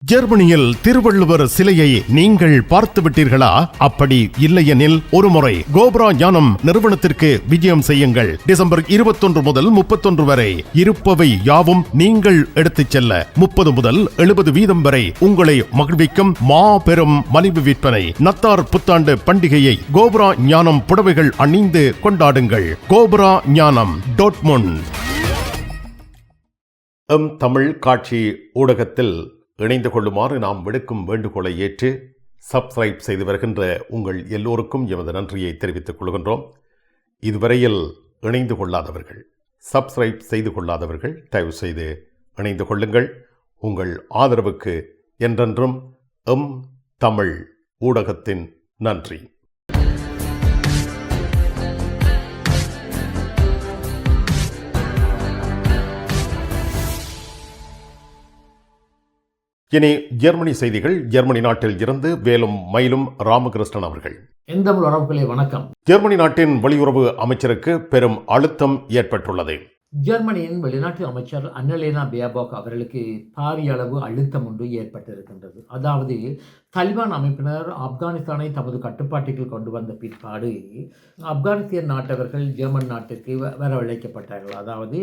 ஜெர்மனியில் திருவள்ளுவர் சிலையை நீங்கள் பார்த்து விட்டீர்களா? அப்படி இல்லையெனில் ஒருமுறை கோபுரா ஞானம் நிறுவனத்திற்கு விஜயம் செய்யுங்கள். டிசம்பர் 21 முதல் 31 வரை இருப்பவை யாவும் நீங்கள் எடுத்துச் செல்ல 30 முதல் 70% வரை உங்களை மகிழ்விக்கும் மாபெரும் மலிவு விற்பனை. நத்தார் புத்தாண்டு பண்டிகையை கோபுரா ஞானம் புடவைகள் அணிந்து கொண்டாடுங்கள். கோபுரா ஞானம் டோட்முண்ட். தமிழ் காட்சி ஊடகத்தில் இணைந்து கொள்ளுமாறு நாம் விடுக்கும் வேண்டுகோளை ஏற்று சப்ஸ்கிரைப் செய்து வருகின்ற உங்கள் எல்லோருக்கும் எமது நன்றியை தெரிவித்துக் கொள்கின்றோம். இதுவரையில் இணைந்து கொள்ளாதவர்கள், சப்ஸ்கிரைப் செய்து கொள்ளாதவர்கள் தயவு செய்து இணைந்து கொள்ளுங்கள். உங்கள் ஆதரவுக்கு என்றென்றும் தமிழ் ஊடகத்தின் நன்றி. இனி ஜெர்மனி செய்திகள். ஜெர்மனி நாட்டில் இருந்து வேலும் மயிலும் ராமகிருஷ்ணன் அவர்கள். எந்தமிழ் உறவுகளே வணக்கம். ஜெர்மனி நாட்டின் வெளியுறவு அமைச்சருக்கு பெரும் அழுத்தம் ஏற்பட்டுள்ளது. ஜெர்மனியின் வெளிநாட்டு அமைச்சர் அன்னலேனா பேர்போக் அவர்களுக்கு பாரிய அளவு அழுத்தம் ஒன்று ஏற்பட்டிருக்கின்றது. அதாவது தாலிபான் அமைப்பினர் ஆப்கானிஸ்தானை தமது கட்டுப்பாட்டுக்குள் கொண்டு வந்த பிற்பாடு ஆப்கானிஸ்தான் நாட்டவர்கள் ஜெர்மன் நாட்டுக்கு வரவழைக்கப்பட்டார்கள். அதாவது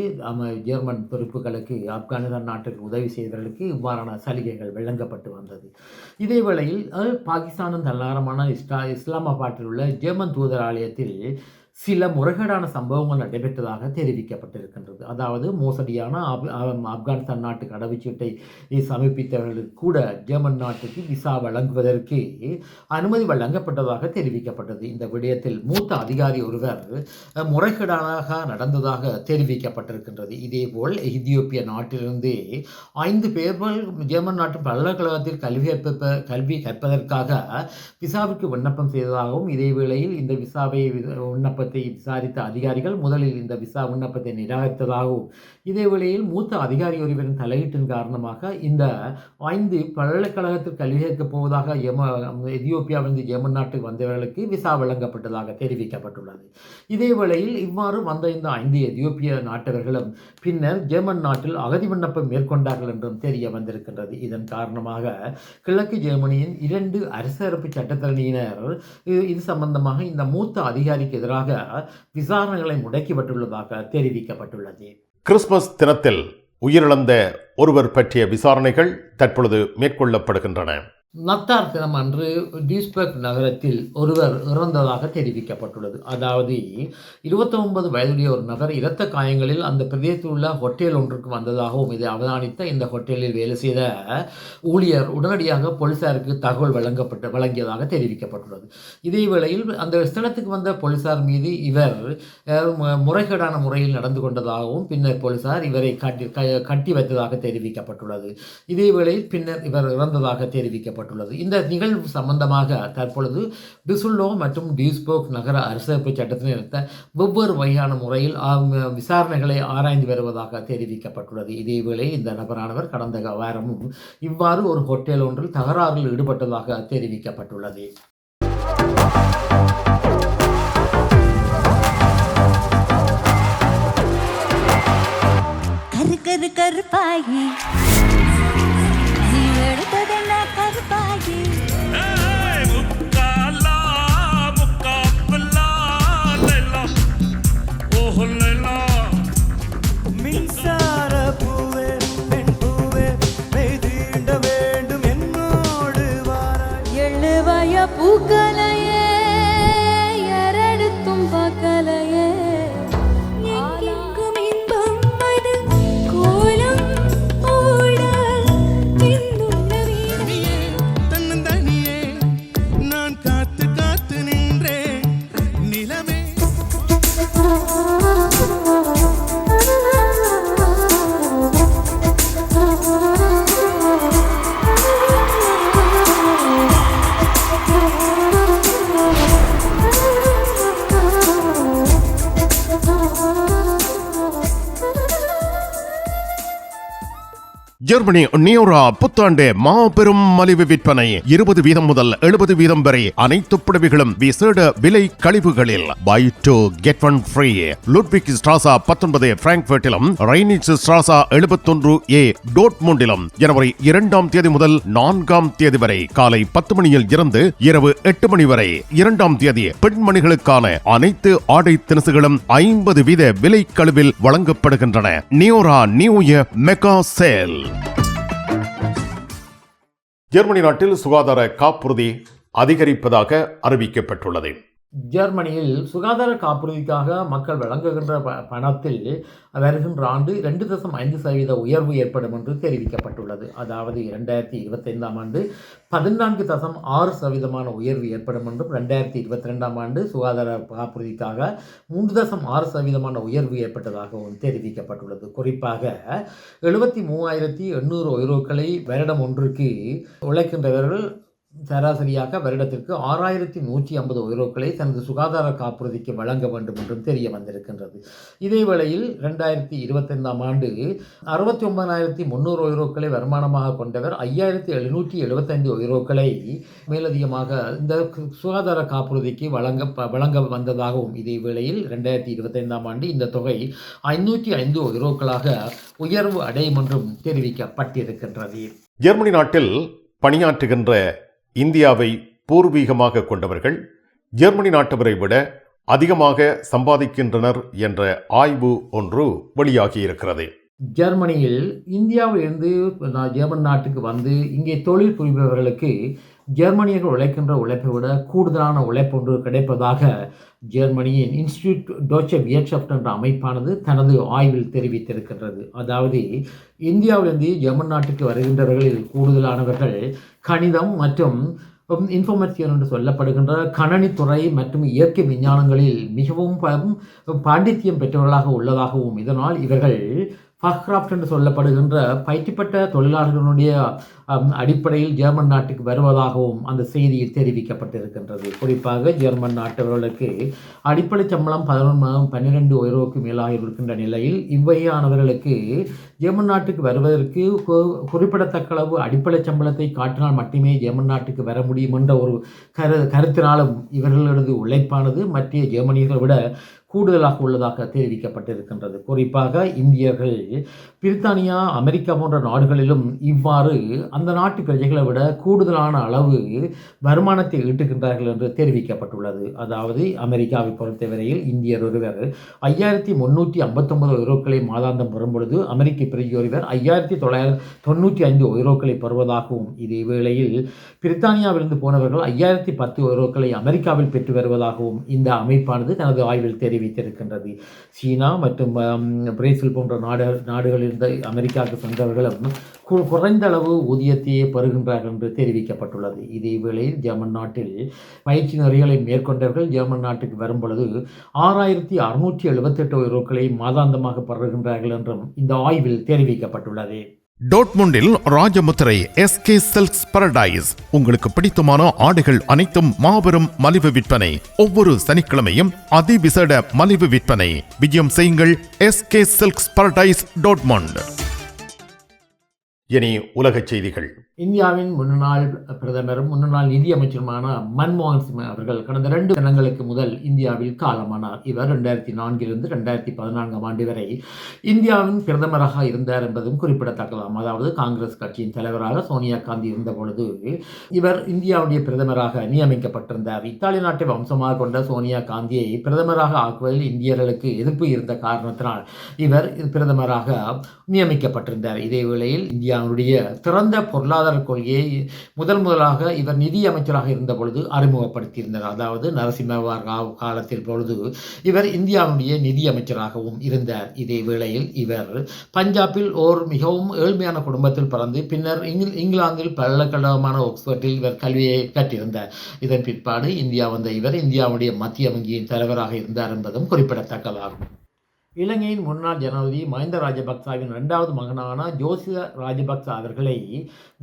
ஜெர்மன் துருப்புகளுக்கு ஆப்கானிஸ்தான் நாட்டுக்கு உதவி செய்தவர்களுக்கு இவ்வாறான சலுகைகள் வழங்கப்பட்டு வந்தது. இதே வேளையில் பாகிஸ்தானின் தன்னாரமான இஸ்லாமாபாத்தில் உள்ள ஜெர்மன் தூதராலயத்தில் சில முறைகேடான சம்பவங்கள் நடைபெற்றதாக தெரிவிக்கப்பட்டிருக்கின்றது. அதாவது மோசடியான ஆப்கானிஸ்தான் நாட்டு கடவுச்சீட்டை சமர்ப்பித்தவர்களுக்கு கூட ஜெர்மன் நாட்டுக்கு விசா வழங்குவதற்கு அனுமதி வழங்கப்பட்டதாக தெரிவிக்கப்பட்டது. இந்த விடயத்தில் மூத்த அதிகாரி ஒருவர் முறைகேடாக நடந்ததாக தெரிவிக்கப்பட்டிருக்கின்றது. இதேபோல் எத்தியோப்பிய நாட்டிலிருந்து 5 பேர்கள் ஜெர்மன் நாட்டு பல்கலைக்கழகத்தில் கல்வி கற்பதற்காக விசாவுக்கு விண்ணப்பம் செய்ததாகவும், இதே வேளையில் இந்த விசாவை விசாரித்த அதிகாரிகள் முதலில் இந்த விசா விண்ணப்பத்தை நிராகரித்ததாகவும், இதே வேளையில் மூத்த அதிகாரி ஒருவரின் தலையீட்டின் காரணமாக இந்த 5 பல்கலைக்கழகத்தில் கல்வி கேட்கப் போவதாக எத்தியோப்பியாவிலிருந்து ஜெர்மன் நாட்டுக்கு வந்தவர்களுக்கு விசா வழங்கப்பட்டதாக தெரிவிக்கப்பட்டுள்ளது. இதே வேளையில் இவ்வாறு வந்த இந்த 5 எத்தியோப்பிய நாட்டவர்களும் பின்னர் ஜெர்மன் நாட்டில் அகதி விண்ணப்பம் மேற்கொண்டார்கள் என்றும் தெரிய வந்திருக்கின்றது. இதன் காரணமாக கிழக்கு ஜெர்மனியின் 2 அரசரப்பு சட்டத்தரணியினர் இது சம்பந்தமாக இந்த மூத்த அதிகாரிக்கு எதிராக விசாரணைகளை முடக்கிவிட்டுள்ளதாக தெரிவிக்கப்பட்டுள்ளது. கிறிஸ்துமஸ் தினத்தில் உயிரிழந்த ஒருவர் பற்றிய விசாரணைகள் தற்பொழுது மேற்கொள்ளப்படுகின்றன. நத்தார் தினம் அன்று டியூஸ்பர்க் நகரத்தில் ஒருவர் இறந்ததாக தெரிவிக்கப்பட்டுள்ளது. அதாவது 29 வயதுடைய ஒரு நபர் இரத்த காயங்களில் அந்த பிரதேசத்தில் உள்ள ஹோட்டல் ஒன்றுக்கு வந்ததாகவும், இதை அவதானித்த இந்த ஹோட்டலில் வேலை செய்த ஊழியர் உடனடியாக போலீசாருக்கு தகவல் வழங்கியதாக தெரிவிக்கப்பட்டுள்ளது. இதே வேளையில் அந்த ஸ்தலத்துக்கு வந்த போலீசார் மீது இவர் முறைகேடான முறையில் நடந்து கொண்டதாகவும், பின்னர் போலீசார் இவரை கட்டி வைத்ததாக தெரிவிக்கப்பட்டுள்ளது. இதே வேளையில் பின்னர் இவர் இறந்ததாக தெரிவிக்கப்பட்டுள்ளது. இந்த நிகழ்வு சம்பந்தமாக தற்பொழுது டிசுல்லோ மற்றும் டியூஸ்பர்க் நகர அரசமைப்பு சட்டத்தினர் வெவ்வேறு வகையான முறையில் விசாரணைகளை ஆராய்ந்து வருவதாக தெரிவிக்கப்பட்டுள்ளது. இதேவேளை இந்த நபரானவர் கடந்த வாரமும் இவ்வாறு ஒரு ஹோட்டல் ஒன்றில் தகராறில் ஈடுபட்டதாக தெரிவிக்கப்பட்டுள்ளது. கருப்பாயி மின்சார பூவே பெண் பூவே பெய்திட வேண்டும் என்னோடு வாராய். எழுவய பூக்கலையே யாரெடுத்தும் பார்க்கலையே எங்கெங்கும் இன்பம் அது கோலம் ஓட பின்னுள்ள வீணையே தன்னந்தனியே நான் காத்து காத்து நின்றேன் நிலமே. ஜெர்மனி நியோரா புத்தாண்டு மாபெரும் மலிவு விற்பனை 20% முதல் 70% வரை அனைத்து புடவைகளும் விசேட விலை கழிவுகளில் buy 2 get 1 free. Ludwig ஸ்ட்ராசா 19 பிராங்க்ஃபர்ட்டிலும் ரைனிட்ஸ் ஸ்ட்ராசா 71A டோட்முண்டிலும் ஜனவரி 2ஆம் தேதி முதல் 4ஆம் தேதி வரை காலை 10 மணியில் இருந்து இரவு 8 மணி வரை. 2ஆம் தேதி பெண்மணிகளுக்கான அனைத்து ஆடை தினசுகளும் 50% விலை கழிவில் வழங்கப்படுகின்றன. Neora new year mega sale. Germany நாட்டில் சுகாதார காப்புறுதி அதிகரிப்பதாக அறிவிக்கப்பட்டுள்ளது. ஜெர்மனியில் சுகாதார காப்புறுதிக்காக மக்கள் வழங்குகின்ற பணத்தில் வருகின்ற ஆண்டு 2.5% உயர்வு ஏற்படும் என்று தெரிவிக்கப்பட்டுள்ளது. அதாவது 2025ஆம் ஆண்டு 14.6% உயர்வு ஏற்படும் என்றும் 2022ஆம் ஆண்டு சுகாதார காப்புறுதிக்காக 3.6% உயர்வு ஏற்பட்டதாகவும் தெரிவிக்கப்பட்டுள்ளது. குறிப்பாக 73,800 யூரோக்களை வருடம் ஒன்றுக்கு உழைக்கின்றவர்கள் சராசரியாக வருடத்திற்கு 6,150 யூரோக்களை தனது சுகாதார காப்புறுதிக்கு வழங்க வேண்டும் என்றும் தெரிய வந்திருக்கின்றது. இதே வேளையில் 2025ஆம் ஆண்டு 69,300 யூரோக்களை வருமானமாக கொண்டவர் 5,775 யூரோக்களை மேலதிகமாக இந்த சுகாதார காப்புறுதிக்கு வழங்க வந்ததாகவும், இதே வேளையில் 2025ஆம் ஆண்டு இந்த தொகை 505 யூரோக்களாக உயர்வு அடையும் என்றும் தெரிவிக்கப்பட்டிருக்கின்றது. ஜெர்மனி நாட்டில் பணியாற்றுகின்ற இந்தியாவை பூர்வீகமாக கொண்டவர்கள் ஜெர்மனி நாட்டவரை விட அதிகமாக சம்பாதிக்கின்றனர் என்ற ஆய்வு ஒன்று வெளியாகியிருக்கிறது. ஜெர்மனியில் இந்தியாவிலிருந்து ஜெர்மன் நாட்டுக்கு வந்து இங்கே தொழில் புரிபவர்களுக்கு ஜெர்மனியர்கள் உழைக்கின்ற உழைப்பை விட கூடுதலான உழைப்பொன்று கிடைப்பதாக ஜெர்மனியின் இன்ஸ்டிடியூட் டோச்சே வியர்ட்ஷாஃப்ட் என்ற அமைப்பானது தனது ஆய்வில் தெரிவித்திருக்கின்றது. அதாவது இந்தியாவிலிருந்து ஜெர்மன் நாட்டுக்கு வருகின்றவர்களில் கூடுதலானவர்கள் கணிதம் மற்றும் இன்ஃபர்மேஷன் என்று சொல்லப்படுகின்ற கணனித்துறை மற்றும் இயற்கை விஞ்ஞானங்களில் மிகவும் பாண்டித்தியம் பெற்றவர்களாக உள்ளதாகவும், இதனால் இவர்கள் ஃபக்ராஃப்ட் என்று சொல்லப்படுகின்ற பயிற்சிப்பட்ட தொழிலாளர்களுடைய அடிப்படையில் ஜெர்மன் நாட்டுக்கு வருவதாகவும் அந்த செய்தியில் தெரிவிக்கப்பட்டிருக்கின்றது. குறிப்பாக ஜெர்மன் நாட்டவர்களுக்கு அடிப்படை சம்பளம் 12 யூரோவுக்கு மேலாக இருக்கின்ற நிலையில் இவ்வகையானவர்களுக்கு ஜெர்மன் நாட்டுக்கு வருவதற்கு குறிப்பிடத்தக்க அளவு அடிப்படை சம்பளத்தை காட்டினால் மட்டுமே ஜெர்மன் நாட்டுக்கு வர முடியும் என்ற ஒரு கருத்தினாலும் இவர்களது உழைப்பானது மற்ற ஜெர்மனியர்களை விட கூடுதலாக உள்ளதாக தெரிவிக்கப்பட்டிருக்கின்றது. குறிப்பாக இந்தியர்கள் பிரித்தானியா, அமெரிக்கா போன்ற நாடுகளிலும் இவ்வாறு அந்த நாட்டு பிரஜைகளை விட கூடுதலான அளவு வருமானத்தை ஈட்டுகின்றார்கள் என்று தெரிவிக்கப்பட்டுள்ளது. அதாவது அமெரிக்காவை பொறுத்தவரையில் இந்தியர் ஒருவர் 5,359 யூரோக்களை மாதாந்தம் பெறும் பொழுது அமெரிக்க பிரஜை ஒருவர் 5,995 யூரோக்களை பெறுவதாகவும், இதே வேளையில் பிரித்தானியாவிலிருந்து போனவர்கள் 5,010 யூரோக்களை அமெரிக்காவில் பெற்று வருவதாகவும் இந்த அமைப்பானது தனது ஆய்வில் தெரிவித்திருக்கின்றது. சீனா மற்றும் பிரேசில் போன்ற நாடுகளிலிருந்து அமெரிக்காவுக்கு சென்றவர்களும் குறைந்த அளவு ஊதியத்தையே பெறுகின்றார்கள் என்று தெரிவிக்கப்பட்டுள்ளது. இதே வேளையில் ஜெர்மன் நாட்டில் பயிற்சி நெறிகளை மேற்கொண்டவர்கள் ஜெர்மன் நாட்டுக்கு வரும் பொழுது 6,678 யூரோக்களை மாதாந்தமாக பெறுகின்றார்கள் என்றும் இந்த ஆய்வில் தெரிவிக்கப்பட்டுள்ளது. டோட்முண்டில் ராஜமுத்திரை SK சில்க்ஸ் பரடைஸ் உங்களுக்கு பிடித்தமான ஆடைகள் அனைத்தும் மாபெரும் மலிவு விற்பனை. ஒவ்வொரு சனிக்கிழமையும் அதிவிசேட மலிவு விற்பனை. விஜயம் செய்யுங்கள் SK சில்க்ஸ் பரடைஸ் டோட்முண்ட். இனி உலகச் செய்திகள். இந்தியாவின் முன்னாள் பிரதமரும் முன்னாள் நிதியமைச்சருமான மன்மோகன் சிங் அவர்கள் கடந்த 2 தினங்களுக்கு முதல் இந்தியாவில் காலமானார். இவர் 2004 2014 ஆண்டு வரை இந்தியாவின் பிரதமராக இருந்தார் என்பதும் குறிப்பிடத்தக்கலாம். அதாவது காங்கிரஸ் கட்சியின் தலைவராக சோனியா காந்தி இருந்த பொழுது இவர் இந்தியாவுடைய பிரதமராக நியமிக்கப்பட்டிருந்தார். இத்தாலி நாட்டை வம்சமாக கொண்ட சோனியா காந்தியை பிரதமராக ஆக்குவதில் இந்தியர்களுக்கு எதிர்ப்பு இருந்த காரணத்தினால் இவர் பிரதமராக நியமிக்கப்பட்டிருந்தார். இதே வேளையில் இந்தியாவுடைய திறந்த பொருளாதார கொள்கையை முதலாக இவர் நிதி அமைச்சராக இருந்த பொழுது அறிமுகப்படுத்தியிருந்தார். அதாவது நரசிம்ம ராவ் காலத்தில் பொழுது இவர் இந்தியாவுடைய நிதி அமைச்சராகவும் இருந்தார். இதே வேளையில் இவர் பஞ்சாபில் ஓர் மிகவும் ஏழ்மையான குடும்பத்தில் பிறந்து பின்னர் இங்கிலாந்தில் பல்கலைக்கழகமான ஆக்ஸ்போர்டில் இவர் கல்வியை கற்றிருந்தார். இதன் பிற்பாடு இந்தியா வந்த இவர் இந்தியாவுடைய மத்திய வங்கியின் தலைவராக இருந்தார் என்பதும் குறிப்பிடத்தக்கதாகும். இலங்கையின் முன்னாள் ஜனாதிபதி மஹிந்த ராஜபக்சவின் 2வது மகனான ஜோசித ராஜபக்ச அவர்களை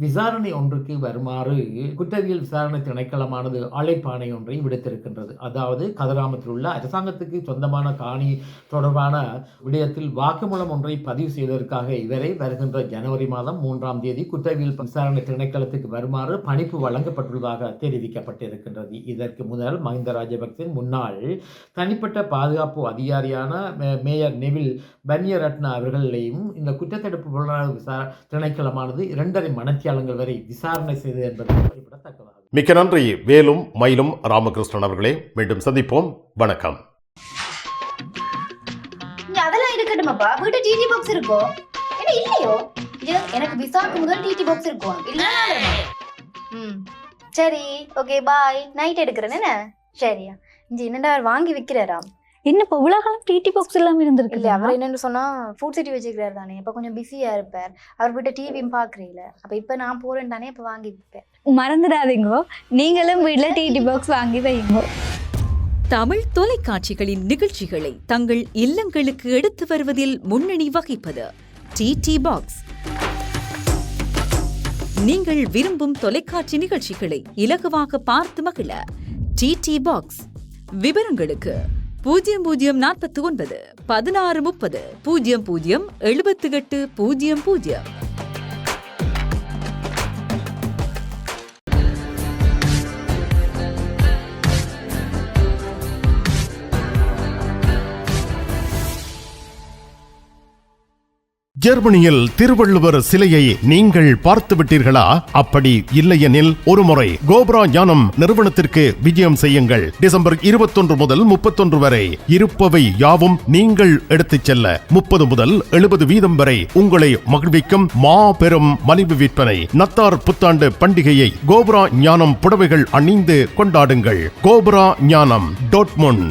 விசாரணை ஒன்றுக்கு வருமாறு குற்றவியல் விசாரணை திணைக்களமானது அழைப்பாணை ஒன்றை விடுத்திருக்கின்றது. அதாவது கதிராமத்தில் உள்ள அரசாங்கத்துக்கு சொந்தமான காணி தொடர்பான விடயத்தில் வாக்குமூலம் ஒன்றை பதிவு செய்வதற்காக இவரை வருகின்ற ஜனவரி மாதம் 3ஆம் தேதி குற்றவியல் விசாரணை திணைக்களத்துக்கு வருமாறு பணிப்பு வழங்கப்பட்டுள்ளதாக தெரிவிக்கப்பட்டிருக்கின்றது. இதற்கு முதல் மஹிந்த ராஜபக்சவின் முன்னாள் தனிப்பட்ட பாதுகாப்பு அதிகாரியான மேயர் நெவில் பன்யரட்ன அவர்களையும் இந்த குற்றத்தடுப்பு புலனாய்வு திணைக்களமானது 2.5 மணித்தியாலங்கள் வரை விசாரணை செய்தது என்பது குறிப்பிடத்தக்கதாகும். மிக்க நன்றி வேலும் மயிலும் ராமகிருஷ்ணன் அவர்களே. மீண்டும் சந்திப்போம். வணக்கம். அதெல்லாம் இருக்கட்டுமாப்பா, வீட்டு டிடி பாக்ஸ் இருக்கோ என்ன இல்லையோ? எனக்கு விசாக்கு முதல் டிடி பாக்ஸ் இருக்கும் இல்ல. சரி, ஓகே, பாய். நைட் எடுக்கிறேன் என்ன? சரியா? இங்க என்னடா வாங்கி விற்கிறாராம்? என்ன இப்போ உலகம் டிடி பாக்ஸ் எல்லாம் இருந்திருக்கு இல்ல, அவர் என்னன்னு சொன்னா ஃபுட் சிட்டி வச்சுக்கிறாரு தானே, இப்ப கொஞ்சம் பிஸியா இருப்பார். அவர் வீட்டை டிவியும் பாக்குறீங்கள, அப்ப இப்ப நான் போறேன் தானே, இப்ப வாங்கி விற்பேன். மறந்துடாதீங்கோ, நீங்களும் வீட்டுல டிடி பாக்ஸ் வாங்கி வைங்க. தமிழ் தொலைக்காட்சிகளின் நிகழ்ச்சிகளை தங்கள் இல்லங்களுக்கு எடுத்து வருவதில் முன்னணி வகிப்பது டிடி பாக்ஸ். நீங்கள் விரும்பும் தொலைக்காட்சி நிகழ்ச்சிகளை இலகுவாக பார்த்து மகிழ டிடி பாக்ஸ். விவரங்களுக்கு 0049 1630 00 78 00. ஜெர்மனியில் திருவள்ளுவர் சிலையை நீங்கள் பார்த்து விட்டீர்களா? அப்படி இல்லையெனில் ஒருமுறை கோப்ரா ஞானம் நிறுவனத்திற்கு விஜயம் செய்யுங்கள். டிசம்பர் 21 முதல் 31 வரை இருப்பவை யாவும் நீங்கள் எடுத்துச் செல்ல 30 முதல் 70 வீதம் வரை உங்களை மகிழ்விக்கும் மாபெரும் மலிவு விற்பனை. நத்தார் புத்தாண்டு பண்டிகையை கோப்ரா ஞானம் புடவைகள் அணிந்து கொண்டாடுங்கள். கோப்ரா ஞானம், டோட்முண்ட்.